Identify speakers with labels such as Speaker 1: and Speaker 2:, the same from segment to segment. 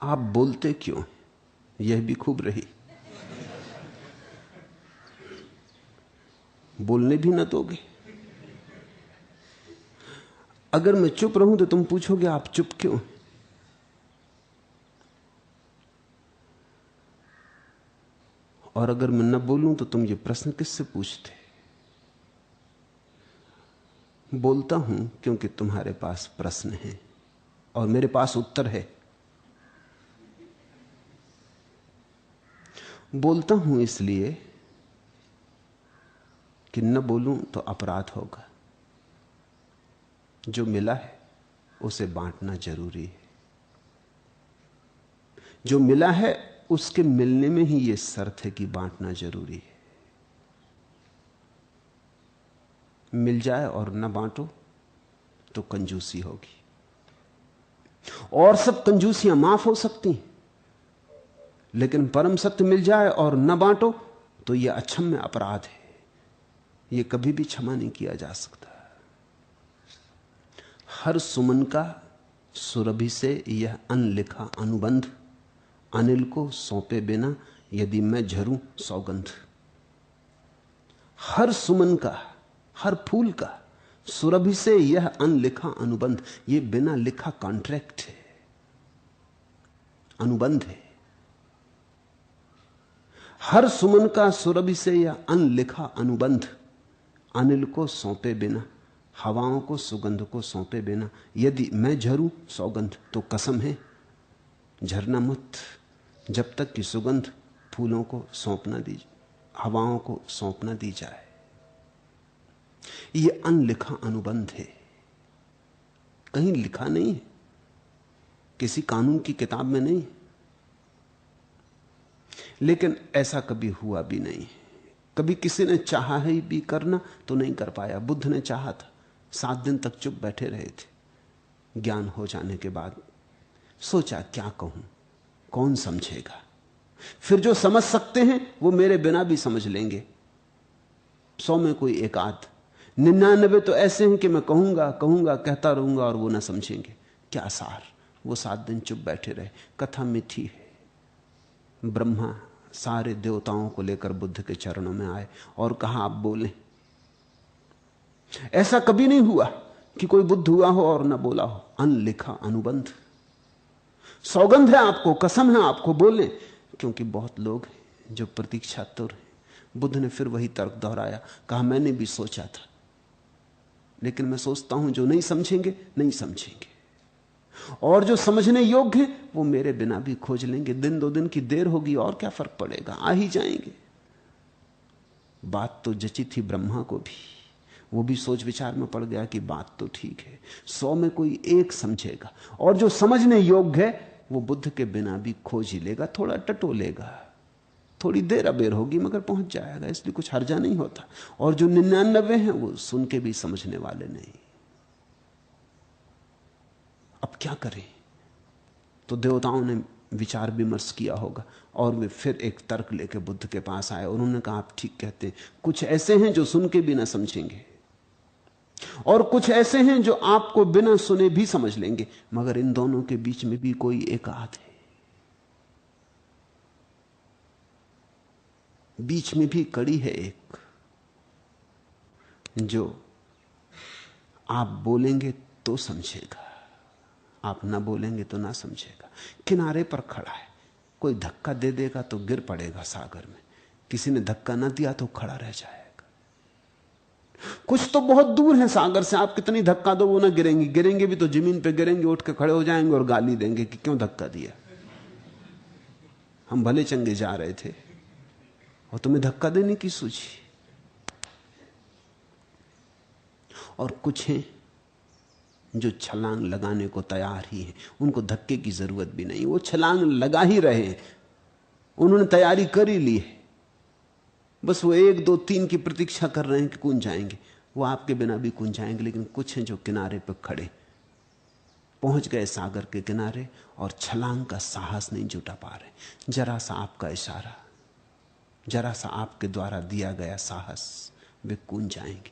Speaker 1: आप बोलते क्यों, यह भी खूब रही। बोलने भी ना दोगे। अगर मैं चुप रहूं तो तुम पूछोगे आप चुप क्यों। और अगर मैं न बोलूं तो तुम ये प्रश्न किससे पूछते। बोलता हूं क्योंकि तुम्हारे पास प्रश्न है और मेरे पास उत्तर है। बोलता हूं इसलिए कि न बोलूं तो अपराध होगा। जो मिला है उसे बांटना जरूरी है। जो मिला है उसके मिलने में ही यह शर्त है कि बांटना जरूरी है। मिल जाए और न बांटो तो कंजूसी होगी। और सब कंजूसियां माफ हो सकती हैं, लेकिन परम सत्य मिल जाए और न बांटो तो यह अक्षम्य अपराध है। यह कभी भी क्षमा नहीं किया जा सकता। हर सुमन का सुरभि से यह अनलिखा अनुबंध, अनिल को सौंपे बिना यदि मैं झरूं सौगंध। हर सुमन का, हर फूल का सुरभि से यह अनलिखा अनुबंध, यह बिना लिखा कॉन्ट्रैक्ट है, अनुबंध है। हर सुमन का सुरभि से यह अनलिखा अनुबंध, अनिल को सौंपे बिना, हवाओं को सुगंध को सौंपे बिना यदि मैं झरूं सौगंध। तो कसम है झरना मत जब तक कि सुगंध फूलों को सौंप ना दी, हवाओं को सौंप ना दी जाए। यह अनलिखा अनुबंध है, कहीं लिखा नहीं है, किसी कानून की किताब में नहीं। लेकिन ऐसा कभी हुआ भी नहीं। कभी किसी ने चाहा है भी करना तो नहीं कर पाया। बुद्ध ने चाहा था, 7 दिन तक चुप बैठे रहे थे। ज्ञान हो जाने के बाद सोचा क्या कहूं, कौन समझेगा। फिर जो समझ सकते हैं वो मेरे बिना भी समझ लेंगे। 100 में कोई एक आध, 99 तो ऐसे हैं कि मैं कहूंगा कहूंगा कहता रहूंगा और वो ना समझेंगे। क्या सार। वो 7 दिन चुप बैठे रहे। कथा मिठी है। ब्रह्मा सारे देवताओं को लेकर बुद्ध के चरणों में आए और कहा आप बोलें। ऐसा कभी नहीं हुआ कि कोई बुद्ध हुआ हो और ना बोला हो। अनलिखा अनुबंध। सौगंध है आपको, कसम है आपको, बोलें। क्योंकि बहुत लोग हैं जो प्रतीक्षा तुर हैं। बुद्ध ने फिर वही तर्क दोहराया, कहा मैंने भी सोचा था, लेकिन मैं सोचता हूं जो नहीं समझेंगे नहीं समझेंगे, और जो समझने योग्य हैं वो मेरे बिना भी खोज लेंगे। 1-2 दिन की देर होगी और क्या फर्क पड़ेगा, आ ही जाएंगे। बात तो जची थी ब्रह्मा को भी। वो भी सोच विचार में पड़ गया कि बात तो ठीक है, 100 में कोई एक समझेगा, और जो समझने योग्य है वो बुद्ध के बिना भी खोज ही लेगा। थोड़ा टटोलेगा, थोड़ी देर अबेर होगी, मगर पहुंच जाएगा, इसलिए कुछ हर्जा नहीं होता। और जो 99 हैं वो सुन के भी समझने वाले नहीं। अब क्या करें। तो देवताओं ने विचार विमर्श किया होगा और वे फिर एक तर्क लेकर बुद्ध के पास आए। उन्होंने कहा आप ठीक कहते हैं, कुछ ऐसे हैं जो सुन के भी ना समझेंगे, और कुछ ऐसे हैं जो आपको बिना सुने भी समझ लेंगे, मगर इन दोनों के बीच में भी कोई एक आध है। बीच में भी कड़ी है एक, जो आप बोलेंगे तो समझेगा, आप ना बोलेंगे तो ना समझेगा। किनारे पर खड़ा है, कोई धक्का दे देगा तो गिर पड़ेगा सागर में, किसी ने धक्का ना दिया तो खड़ा रह जाएगा। कुछ तो बहुत दूर है सागर से, आप कितनी धक्का दो वो ना गिरेंगे, गिरेंगे भी तो जमीन पे गिरेंगे, उठ के खड़े हो जाएंगे और गाली देंगे कि क्यों धक्का दिया, हम भले चंगे जा रहे थे और तुम्हें धक्का देने की सूझी। और कुछ हैं जो छलांग लगाने को तैयार ही हैं, उनको धक्के की जरूरत भी नहीं, वो छलांग लगा ही रहे हैं, उन्होंने तैयारी कर ही ली है, बस वो 1 2 3 की प्रतीक्षा कर रहे हैं कि कूद जाएंगे। वो आपके बिना भी कूद जाएंगे। लेकिन कुछ हैं जो किनारे पर खड़े, पहुंच गए सागर के किनारे और छलांग का साहस नहीं जुटा पा रहे। जरा सा आपका इशारा, जरा सा आपके द्वारा दिया गया साहस, वे कूद जाएंगे।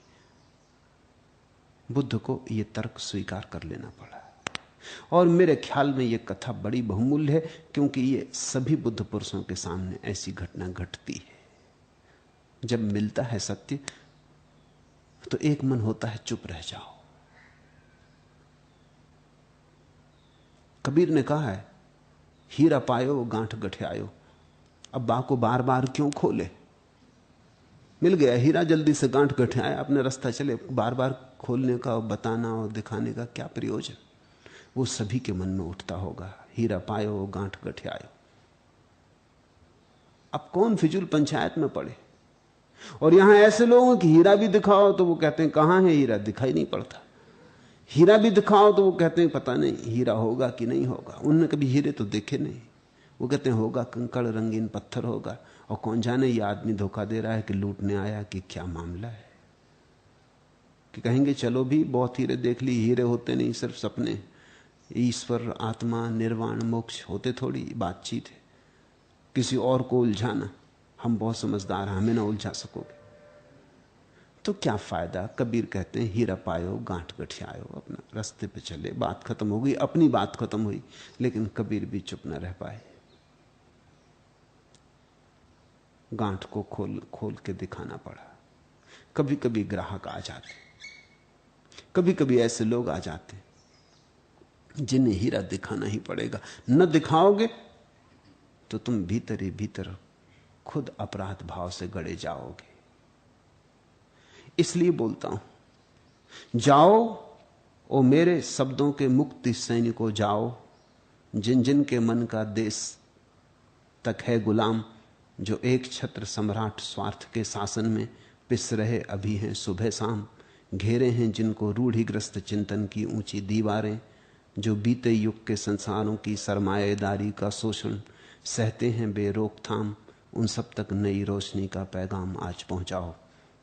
Speaker 1: बुद्ध को यह तर्क स्वीकार कर लेना पड़ा। और मेरे ख्याल में यह कथा बड़ी बहुमूल्य है, क्योंकि यह सभी बुद्ध पुरुषों के सामने ऐसी घटना घटती है। जब मिलता है सत्य तो एक मन होता है चुप रह जाओ। कबीर ने कहा है, हीरा पायो गांठ गठियायो। अब बा को बार बार क्यों खोले? मिल गया हीरा, जल्दी से गांठ गठियाया, अपने रास्ता चले। बार बार खोलने का और बताना और दिखाने का क्या प्रयोजन? वो सभी के मन में उठता होगा, हीरा पायो गांठ गठियायो। अब कौन फिजूल पंचायत में पड़े? और यहां ऐसे लोगों की हीरा भी दिखाओ तो वो कहते हैं कहां है हीरा, दिखाई नहीं पड़ता। हीरा भी दिखाओ तो वो कहते हैं पता नहीं हीरा होगा कि नहीं होगा। उन्होंने कभी हीरे तो देखे नहीं। वो कहते हैं होगा कंकड़ रंगीन पत्थर होगा। और कौन जाने ये आदमी धोखा दे रहा है कि लूटने आया कि क्या मामला है। कि कहेंगे चलो भी बहुत हीरे देख ली, हीरे होते नहीं, सिर्फ सपने। ईश्वर, आत्मा, निर्वाण, मोक्ष होते थोड़ी, बातचीत है। किसी और को उलझाना, हम बहुत समझदार हैं, हमें ना उलझा सकोगे। तो क्या फायदा? कबीर कहते हैं हीरा पायो गांठ गठियायो, अपना रास्ते पे चले। बात खत्म हो गई, अपनी बात खत्म हुई। लेकिन कबीर भी चुप न रह पाए, गांठ को खोल खोल के दिखाना पड़ा। कभी कभी ग्राहक आ जाते, कभी कभी ऐसे लोग आ जाते जिन्हें हीरा दिखाना ही पड़ेगा। न दिखाओगे तो तुम भीतर ही भीतर खुद अपराध भाव से गड़े जाओगे। इसलिए बोलता हूं, जाओ ओ मेरे शब्दों के मुक्ति सैनिकों जाओ, जिन जिन के मन का देश तक है गुलाम, जो एक छत्र सम्राट स्वार्थ के शासन में पिस रहे अभी हैं सुबह शाम। घेरे हैं जिनको रूढ़िग्रस्त चिंतन की ऊंची दीवारें, जो बीते युग के संसारों की सरमाएदारी का शोषण सहते हैं बेरोकथाम। उन सब तक नई रोशनी का पैगाम आज पहुंचाओ,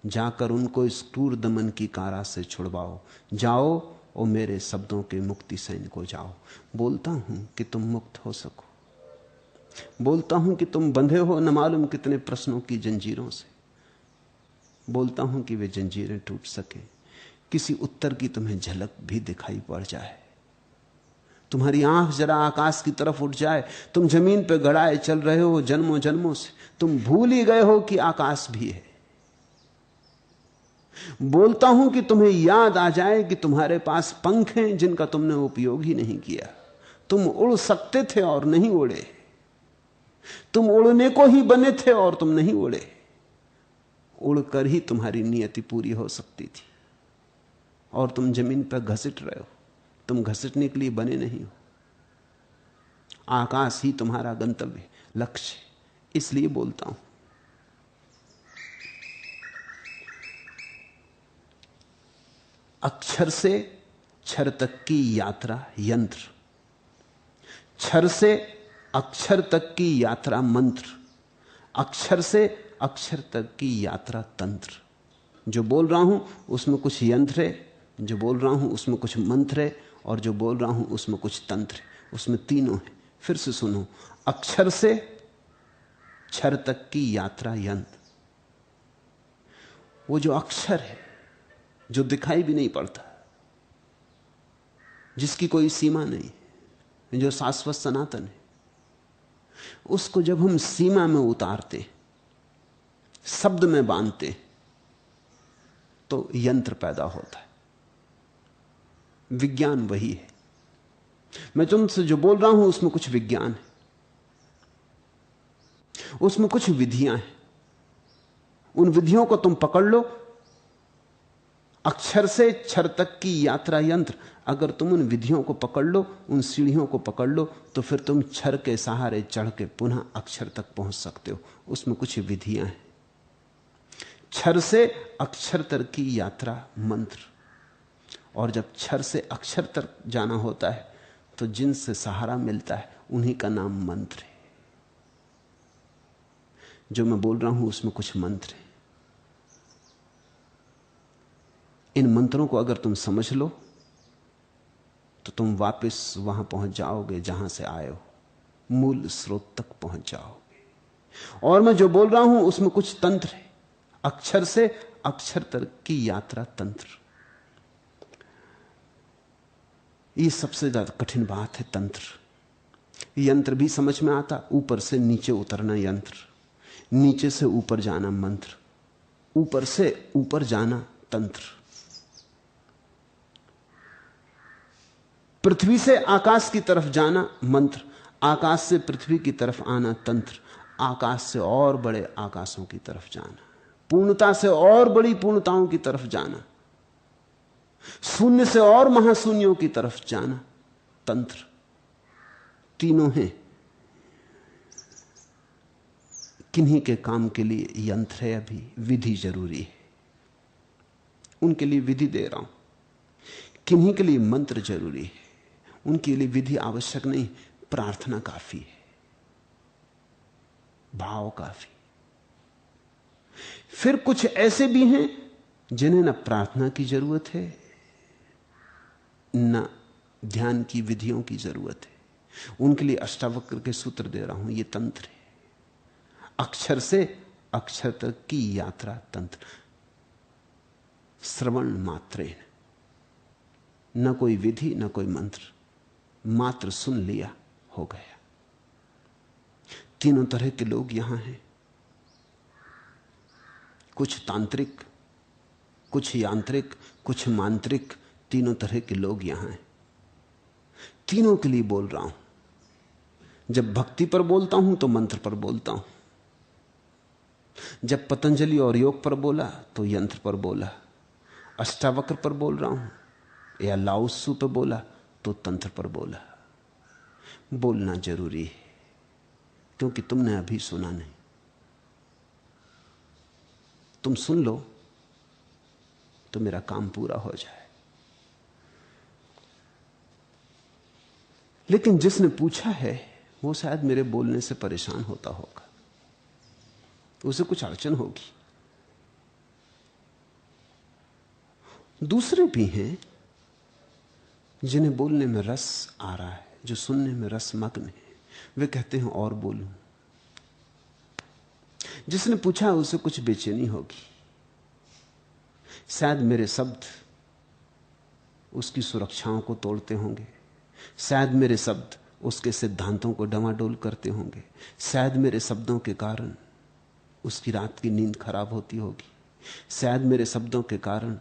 Speaker 1: जाकर उनको इस क्रूर दमन की कारा से छुड़वाओ। जाओ ओ मेरे शब्दों के मुक्ति सैनिकों जाओ। बोलता हूं कि तुम मुक्त हो सको, बोलता हूं कि तुम बंधे हो न मालूम कितने प्रश्नों की जंजीरों से। बोलता हूं कि वे जंजीरें टूट सके, किसी उत्तर की तुम्हें झलक भी दिखाई पड़ जाए, तुम्हारी आंख जरा आकाश की तरफ उठ जाए। तुम जमीन पर गड़ाए चल रहे हो जन्मों जन्मों से, तुम भूल ही गए हो कि आकाश भी है। बोलता हूं कि तुम्हें याद आ जाए कि तुम्हारे पास पंख हैं जिनका तुमने उपयोग ही नहीं किया। तुम उड़ सकते थे और नहीं उड़े, तुम उड़ने को ही बने थे और तुम नहीं उड़े। उड़कर ही तुम्हारी नियति पूरी हो सकती थी, और तुम जमीन पर घसीट रहे हो। तुम घसीटने के लिए बने नहीं हो। आकाश ही तुम्हारा गंतव्य, लक्ष्य। इसलिए बोलता हूं, अक्षर से क्षर तक की यात्रा यंत्र, क्षर से अक्षर तक की यात्रा मंत्र, अक्षर से अक्षर तक की यात्रा तंत्र। जो बोल रहा हूं उसमें कुछ यंत्र है, जो बोल रहा हूं उसमें कुछ मंत्र है, और जो बोल रहा हूं उसमें कुछ तंत्र है। उसमें तीनों है। फिर से सुनो, अक्षर से क्षर तक की यात्रा यंत्र। वो जो अक्षर है जो दिखाई भी नहीं पड़ता, जिसकी कोई सीमा नहीं, जो शाश्वत सनातन है, उसको जब हम सीमा में उतारते, शब्द में बांधते, तो यंत्र पैदा होता है। विज्ञान वही है। मैं तुमसे जो बोल रहा हूं उसमें कुछ विज्ञान है, उसमें कुछ विधियां हैं। उन विधियों को तुम पकड़ लो। अक्षर से क्षर तक की यात्रा यंत्र, अगर तुम उन विधियों को पकड़ लो, उन सीढ़ियों को पकड़ लो, तो फिर तुम क्षर के सहारे चढ़ के पुनः अक्षर तक पहुंच सकते हो। उसमें कुछ विधियां हैं। क्षर से अक्षर तक की यात्रा मंत्र, और जब क्षर से अक्षर तक जाना होता है तो जिनसे सहारा मिलता है उन्हीं का नाम मंत्र है। जो मैं बोल रहा हूं उसमें कुछ मंत्र है। इन मंत्रों को अगर तुम समझ लो तो तुम वापस वहां पहुंच जाओगे जहां से आए हो, मूल स्रोत तक पहुंच जाओगे। और मैं जो बोल रहा हूं उसमें कुछ तंत्र है। अक्षर से अक्षर तक की यात्रा तंत्र। ये सबसे ज्यादा कठिन बात है तंत्र। यंत्र भी समझ में आता, ऊपर से नीचे उतरना यंत्र, नीचे से ऊपर जाना मंत्र, ऊपर से ऊपर जाना तंत्र। पृथ्वी से आकाश की तरफ जाना मंत्र, आकाश से पृथ्वी की तरफ आना तंत्र, आकाश से और बड़े आकाशों की तरफ जाना, पूर्णता से और बड़ी पूर्णताओं की तरफ जाना, शून्य से और महाशून्यों की तरफ जाना तंत्र। तीनों हैं। किन्हीं के काम के लिए यंत्र है, अभी विधि जरूरी है, उनके लिए विधि दे रहा हूं। किन्हीं के लिए मंत्र जरूरी है, उनके लिए विधि आवश्यक नहीं, प्रार्थना काफी है, भाव काफी। फिर कुछ ऐसे भी हैं जिन्हें न प्रार्थना की जरूरत है न ध्यान की विधियों की जरूरत है। उनके लिए अष्टावक्र के सूत्र दे रहा हूं, यह तंत्र है। अक्षर से अक्षर तक की यात्रा तंत्र। श्रवण मात्रेण, न कोई विधि न कोई मंत्र, मात्र सुन लिया, हो गया। तीनों तरह के लोग यहां हैं, कुछ तांत्रिक, कुछ यांत्रिक, कुछ मांत्रिक, तीनों तरह के लोग यहां हैं। तीनों के लिए बोल रहा हूं। जब भक्ति पर बोलता हूं तो मंत्र पर बोलता हूं, जब पतंजलि और योग पर बोला तो यंत्र पर बोला, अष्टावक्र पर बोल रहा हूं या लाओत्सु पर बोला तो तंत्र पर बोला। बोलना जरूरी है, क्योंकि तुमने अभी सुना नहीं। तुम सुन लो तो मेरा काम पूरा हो जाए। लेकिन जिसने पूछा है वो शायद मेरे बोलने से परेशान होता होगा, उसे कुछ अड़चन होगी। दूसरे भी हैं जिन्हें बोलने में रस आ रहा है, जो सुनने में रस मग्न है, वे कहते हैं और बोलूं। जिसने पूछा उसे कुछ बेचैनी होगी, शायद मेरे शब्द उसकी सुरक्षाओं को तोड़ते होंगे, शायद मेरे शब्द उसके सिद्धांतों को डमाडोल करते होंगे, शायद मेरे शब्दों के कारण उसकी रात की नींद खराब होती होगी, शायद मेरे शब्दों के कारण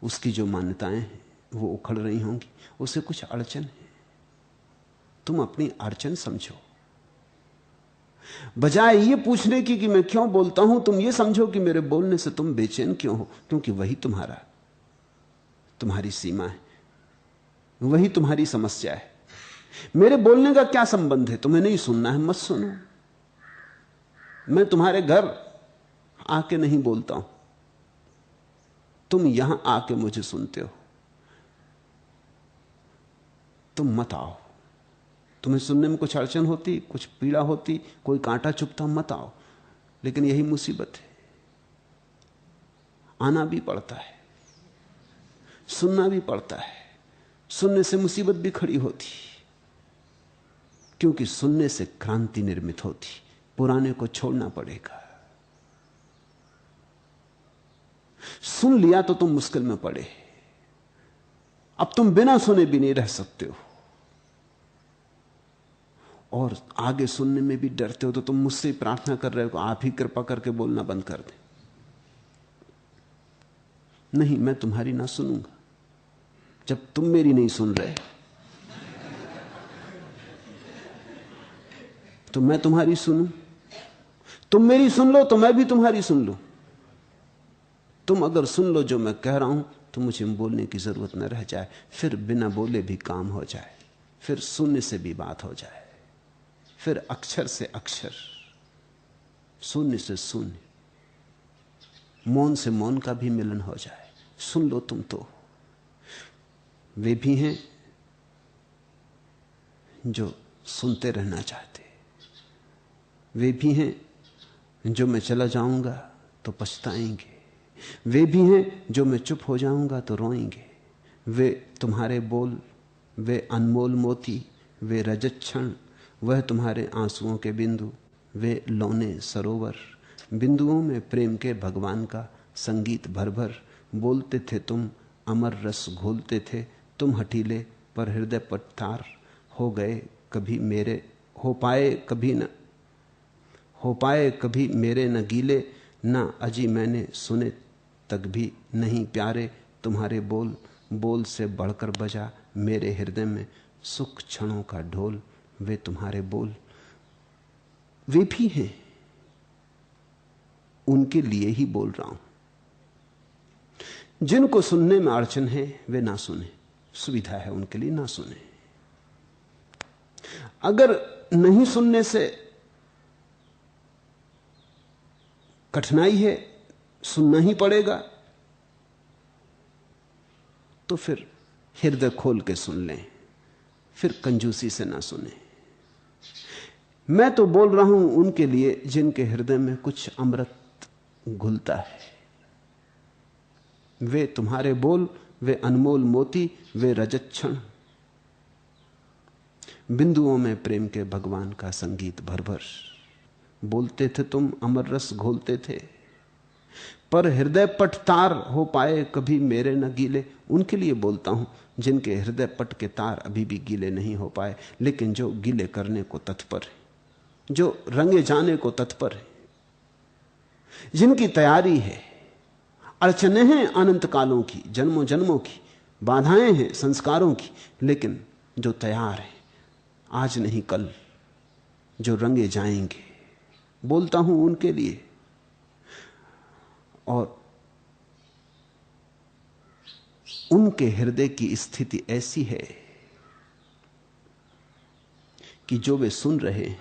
Speaker 1: उसकी जो मान्यताएं हैं वो उखड़ रही होंगी, उसे कुछ अड़चन है। तुम अपनी अड़चन समझो, बजाय ये पूछने की कि मैं क्यों बोलता हूं, तुम ये समझो कि मेरे बोलने से तुम बेचैन क्यों हो, क्योंकि वही तुम्हारी सीमा है, वही तुम्हारी समस्या है। मेरे बोलने का क्या संबंध है? तुम्हें नहीं सुनना है, मत सुनो। मैं तुम्हारे घर आके नहीं बोलता हूं, तुम यहां आके मुझे सुनते हो। तुम मत आओ। तुम्हें सुनने में कुछ अड़चन होती, कुछ पीड़ा होती, कोई कांटा चुभता, मत आओ। लेकिन यही मुसीबत है, आना भी पड़ता है, सुनना भी पड़ता है। सुनने से मुसीबत भी खड़ी होती, क्योंकि सुनने से क्रांति निर्मित होती। पुराने को छोड़ना पड़ेगा। सुन लिया तो तुम मुश्किल में पड़े। अब तुम बिना सुने भी नहीं रह सकते हो, और आगे सुनने में भी डरते हो, तो तुम मुझसे प्रार्थना कर रहे हो, आप ही कृपा करके बोलना बंद कर दें। नहीं, मैं तुम्हारी ना सुनूंगा जब तुम मेरी नहीं सुन रहे, तो मैं तुम्हारी सुनूं? तुम मेरी सुन लो तो मैं भी तुम्हारी सुन लूं। तुम अगर सुन लो जो मैं कह रहा हूं तो मुझे बोलने की जरूरत न रह जाए, फिर बिना बोले भी काम हो जाए, फिर शून्य से भी बात हो जाए, फिर अक्षर से अक्षर, शून्य से शून्य, मौन से मौन का भी मिलन हो जाए। सुन लो तुम तो। वे भी हैं जो सुनते रहना चाहते, वे भी हैं जो मैं चला जाऊंगा तो पछताएंगे, वे भी हैं जो मैं चुप हो जाऊंगा तो रोएंगे। वे तुम्हारे बोल, वे अनमोल मोती, वे रजत क्षण, वह तुम्हारे आंसुओं के बिंदु, वे लौने सरोवर, बिंदुओं में प्रेम के भगवान का संगीत भर भर। बोलते थे तुम, अमर रस घोलते थे तुम, हठीले पर हृदय पट्टार हो गए कभी मेरे, हो पाए कभी मेरे न गीले, ना अजी मैंने सुने तक भी नहीं प्यारे। तुम्हारे बोल बोल से बढ़कर बजा मेरे हृदय में सुख क्षणों का ढोल। वे तुम्हारे बोल वे भी हैं, उनके लिए ही बोल रहा हूं। जिनको सुनने में अड़चन है वे ना सुने, सुविधा है उनके लिए ना सुने। अगर नहीं सुनने से कठिनाई है, सुनना ही पड़ेगा, तो फिर हृदय खोल के सुन लें, फिर कंजूसी से ना सुने। मैं तो बोल रहा हूं उनके लिए जिनके हृदय में कुछ अमृत घुलता है। वे तुम्हारे बोल, वे अनमोल मोती, वे रजत क्षण, बिंदुओं में प्रेम के भगवान का संगीत भर भर। बोलते थे तुम अमर रस घोलते थे, पर हृदय पट तार हो पाए कभी मेरे न गीले। उनके लिए बोलता हूं जिनके हृदय पट के तार अभी भी गीले नहीं हो पाए, लेकिन जो गीले करने को तत्पर है, जो रंगे जाने को तत्पर है, जिनकी तैयारी है। अड़चने हैं अनंत कालों की, जन्मों जन्मों की, बाधाएं हैं संस्कारों की, लेकिन जो तैयार है आज नहीं कल, जो रंगे जाएंगे, बोलता हूं उनके लिए। और उनके हृदय की स्थिति ऐसी है कि जो वे सुन रहे हैं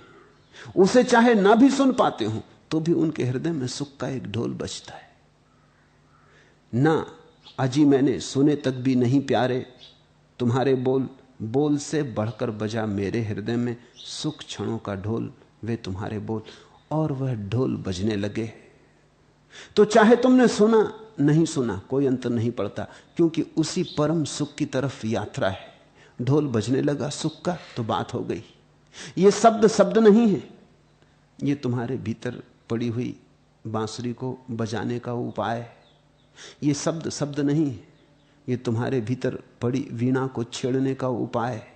Speaker 1: उसे चाहे ना भी सुन पाते हो तो भी उनके हृदय में सुख का एक ढोल बजता है। ना अजी मैंने सुने तक भी नहीं प्यारे, तुम्हारे बोल बोल से बढ़कर बजा मेरे हृदय में सुख क्षणों का ढोल। वे तुम्हारे बोल, और वह ढोल बजने लगे तो चाहे तुमने सुना नहीं सुना कोई अंतर नहीं पड़ता, क्योंकि उसी परम सुख की तरफ यात्रा है। ढोल बजने लगा सुख का तो बात हो गई। ये शब्द शब्द नहीं है, ये तुम्हारे भीतर पड़ी हुई बांसुरी को बजाने का उपाय है। ये शब्द शब्द नहीं है, ये तुम्हारे भीतर पड़ी वीणा को छेड़ने का उपाय है।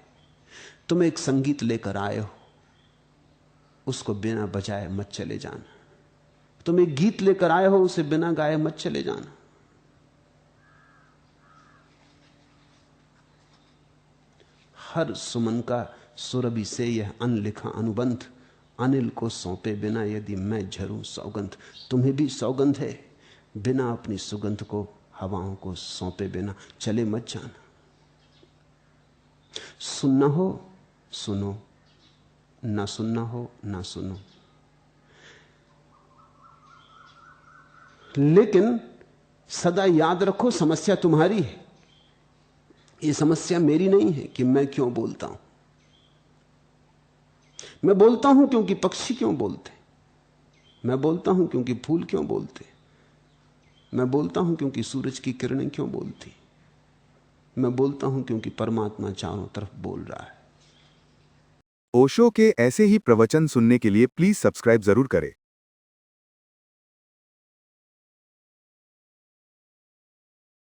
Speaker 1: तुम एक संगीत लेकर आए हो, उसको बिना बजाए मत चले जाना। तुम एक गीत लेकर आए हो, उसे बिना गाए मत चले जाना। हर सुमन का सुरभि से यह अनलिखा अनुबंध, अनिल को सौंपे बिना यदि मैं झरूं सौगंध। तुम्हें भी सौगंध है, बिना अपनी सुगंध को हवाओं को सौंपे बिना चले मत जाना। सुनना हो सुनो, ना सुनना हो ना सुनो, लेकिन सदा याद रखो समस्या तुम्हारी है। ये समस्या मेरी नहीं है कि मैं क्यों बोलता हूं। मैं बोलता हूं क्योंकि पक्षी क्यों बोलते, मैं बोलता हूं क्योंकि फूल क्यों बोलते, मैं बोलता हूं क्योंकि सूरज की किरणें क्यों बोलती, मैं बोलता हूं क्योंकि परमात्मा चारों तरफ बोल रहा है।
Speaker 2: ओशो के ऐसे ही प्रवचन सुनने के लिए प्लीज सब्सक्राइब जरूर करें।